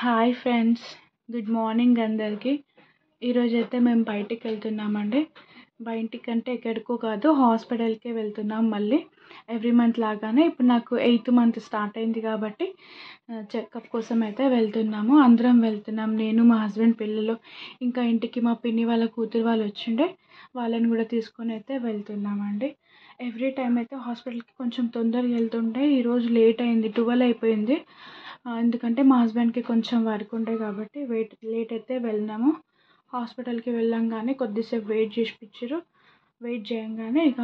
Hi friends, good morning అందరికీ. ఈరోజైతే మేము బయటికి వెళ్తున్నామండి. బయటికంటే ఎక్కడికో కాదు, హాస్పిటల్కే వెళ్తున్నాం. మళ్ళీ ఎవ్రీ మంత్ లాగానే ఇప్పుడు నాకు 8th మంత్ స్టార్ట్ అయింది కాబట్టి చెకప్ కోసం అయితే వెళ్తున్నాము. అందరం వెళ్తున్నాం, నేను, మా హస్బెండ్, పిల్లలు, ఇంకా ఇంటికి మా పిన్ని వాళ్ళ కూతురు వాళ్ళు వచ్చిండే, వాళ్ళని కూడా తీసుకొని అయితే వెళ్తున్నామండి. ఎవ్రీ టైం అయితే హాస్పిటల్కి కొంచెం తొందరగా వెళ్తుంటే ఈరోజు లేట్ అయింది, 12 అయిపోయింది. ఎందుకంటే మా హస్బెండ్కి కొంచెం వర్క్ ఉండే కాబట్టి లేట్ అయితే వెళ్ళినాము. హాస్పిటల్కి వెళ్ళంగానే కొద్దిసేపు వెయిట్ చేయించారు. వెయిట్ చేయంగానే ఇక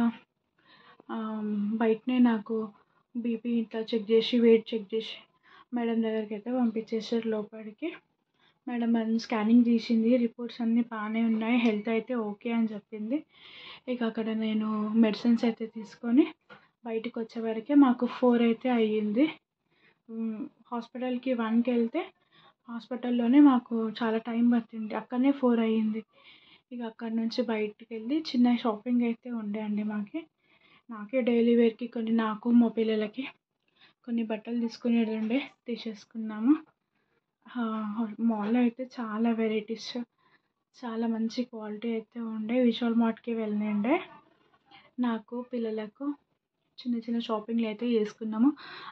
బయటనే నాకు బీపీ ఇట్లా చెక్ చేసి, వెయిట్ చెక్ చేసి మేడం దగ్గరికి అయితే పంపించేసారు లోపలికి. మేడం అది స్కానింగ్ తీసింది, రిపోర్ట్స్ అన్నీ బాగానే ఉన్నాయి, హెల్త్ అయితే ఓకే అని చెప్పింది. ఇక అక్కడ నేను మెడిసిన్స్ అయితే తీసుకొని బయటకు వచ్చేవరకే మాకు 4 అయితే అయ్యింది. హాస్పిటల్కి 1కి వెళ్తే హాస్పిటల్లోనే మాకు చాలా టైం పట్టింది, అక్కడనే 4 అయ్యింది. ఇక అక్కడ నుంచి బయటికి వెళ్ళి చిన్న షాపింగ్ అయితే ఉండే అండి నాకే డైలీ వేర్కి కొన్ని, నాకు మా పిల్లలకి కొన్ని బట్టలు తీసుకునేది ఉండే, తీసేసుకున్నాము. మాల్లో అయితే చాలా వెరైటీస్, చాలా మంచి క్వాలిటీ అయితే ఉండే. విశాల్ మార్ట్కి వెళ్ళిండే. నాకు పిల్లలకు చిన్న చిన్న షాపింగ్లు అయితే చేసుకున్నాము.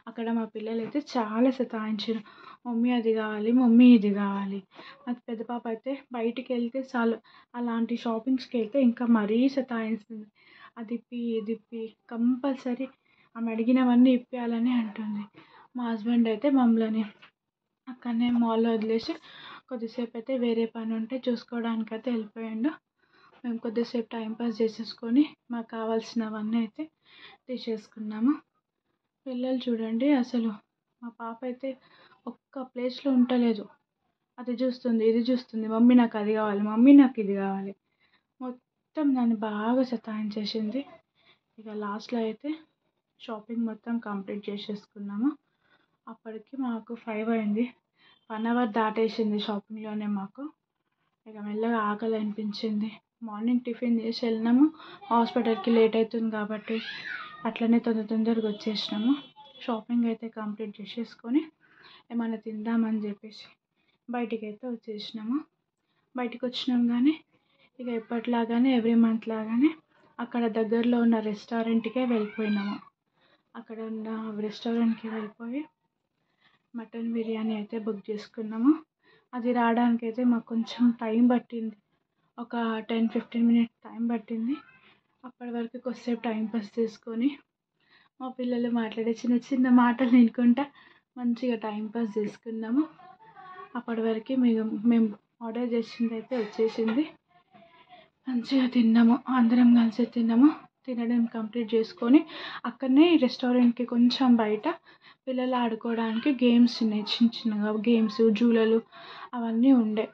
అక్కడ మా పిల్లలు అయితే చాలా సతాయించారు, మమ్మీ అది కావాలి, మమ్మీ ఇది కావాలి. నాకు పెద్ద పాప అయితే బయటికి వెళ్తే చాలు, అలాంటి షాపింగ్స్కి వెళ్తే ఇంకా మరీ సతాయిస్తుంది. అది ఇప్పి ఇది ఇప్పి కంపల్సరీ ఆమె అడిగినవన్నీ ఇప్పించాలని అంటుంది. మా హస్బెండ్ అయితే మమ్మల్ని అక్కడనే మాల్లో వదిలేసి కొద్దిసేపు అయితే వేరే పని ఉంటే చూసుకోవడానికి అయితే వెళ్ళిపోయాడు. మేము కొద్దిసేపు టైంపాస్ చేసేసుకొని మాకు కావాల్సినవన్నీ అయితే తీసేసుకున్నాము. పిల్లలు చూడండి, అసలు మా పాప అయితే ఒక్క ప్లేస్లో ఉండలేదు. అది చూస్తుంది, ఇది చూస్తుంది, మమ్మీ నాకు అది కావాలి, మమ్మీ నాకు ఇది కావాలి. మొత్తం నన్ను బాగా సతాయించేసింది. ఇక లాస్ట్లో అయితే షాపింగ్ మొత్తం కంప్లీట్ చేసేసుకున్నాము. అప్పటికి మాకు 5 అయింది. 1 అవర్ దాటేసింది షాపింగ్లోనే మాకు. ఇక మెల్లగా ఆకలి అనిపించింది. మార్నింగ్ టిఫిన్ చేసి వెళ్ళినాము, హాస్పిటల్కి లేట్ అవుతుంది కాబట్టి అట్లనే తొందరగా వచ్చేసినాము. షాపింగ్ అయితే కంప్లీట్ చేసేసుకొని ఏమైనా తిందామని చెప్పేసి బయటికి అయితే వచ్చేసినాము. బయటికి వచ్చినాం కానీ ఇక ఎప్పటిలాగానే ఎవ్రీ మంత్ లాగానే అక్కడ దగ్గరలో ఉన్న రెస్టారెంట్కే వెళ్ళిపోయినాము. అక్కడ ఉన్న రెస్టారెంట్కి వెళ్ళిపోయి మటన్ బిర్యానీ అయితే బుక్ చేసుకున్నాము. అది రావడానికైతే మాకు కొంచెం టైం పట్టింది, ఒక 10-15 మినిట్స్ టైం పట్టింది. అప్పటి వరకు కొద్దిసేపు టైంపాస్ చేసుకొని మా పిల్లలు మాట్లాడే చిన్న చిన్న మాటలు వినుకుంటా మంచిగా టైంపాస్ చేసుకున్నాము. అప్పటి వరకు మేము ఆర్డర్ చేసింది అయితే వచ్చేసింది. మంచిగా తిన్నాము, అందరం కలిసి తిన్నాము. తినడం కంప్లీట్ చేసుకొని అక్కడనే రెస్టారెంట్కి కొంచెం బయట పిల్లలు ఆడుకోవడానికి గేమ్స్ ఉన్నాయి, చిన్న చిన్నగా గేమ్స్, జూలలు అవన్నీ ఉండే.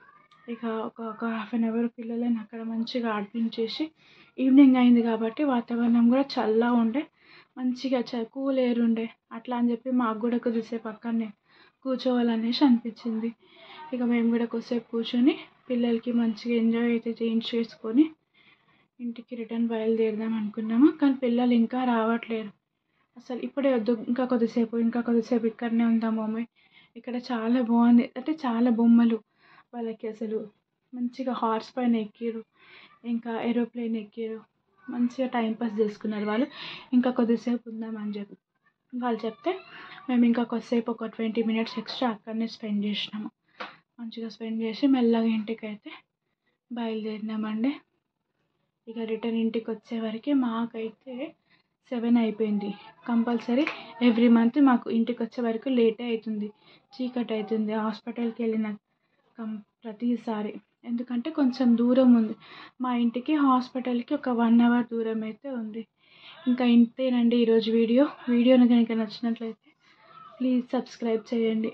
ఇక ఒక హాఫ్ అన్ అవర్ పిల్లలని అక్కడ మంచిగా ఆడిపించేసి ఈవినింగ్ అయింది కాబట్టి వాతావరణం కూడా చల్లగా ఉండే, మంచిగా కూల్ ఎయిర్ ఉండే. అట్లా అని చెప్పి మాకు కూడా కొద్దిసేపు అక్కడనే కూర్చోవాలనేసి అనిపించింది. ఇక మేము కూడా కొద్దిసేపు కూర్చొని పిల్లలకి మంచిగా ఎంజాయ్ అయితే చేయించేసుకొని ఇంటికి రిటర్న్ బయలుదేరదాం అనుకున్నాము. కానీ పిల్లలు ఇంకా రావట్లేరు. అసలు ఇప్పుడే వద్దు, ఇంకా కొద్దిసేపు ఇక్కడనే ఉందాం మమ్మీ, ఇక్కడ చాలా బాగుంది అంటే చాలా బొమ్మలు. వాళ్ళకి అసలు మంచిగా హార్స్ పైన ఎక్కిరు, ఇంకా ఏరోప్లేన్ ఎక్కిరు, మంచిగా టైంపాస్ చేసుకున్నారు వాళ్ళు. ఇంకా కొద్దిసేపు ఉందామని చెప్పి వాళ్ళు చెప్తే మేము ఇంకా కొద్దిసేపు ఒక 20 మినిట్స్ ఎక్స్ట్రా అక్కడనే స్పెండ్ చేసినాము. మంచిగా స్పెండ్ చేసి మెల్లగా ఇంటికి అయితే బయలుదేరినామండి. ఇక రిటర్న్ ఇంటికి వచ్చేవరకు మాకైతే 7 అయిపోయింది. కంపల్సరీ ఎవ్రీ మంత్ మాకు ఇంటికి వచ్చే వరకు లేటే అవుతుంది, చీకటి అవుతుంది హాస్పిటల్కి వెళ్ళిన ప్రతిసారి. ఎందుకంటే కొంచెం దూరం ఉంది మా ఇంటికి, హాస్పిటల్కి ఒక 1 అవర్ దూరం అయితే ఉంది. ఇంకా ఇంతేనండి ఈరోజు వీడియో కనుక నచ్చినట్లయితే ప్లీజ్ సబ్స్క్రైబ్ చేయండి.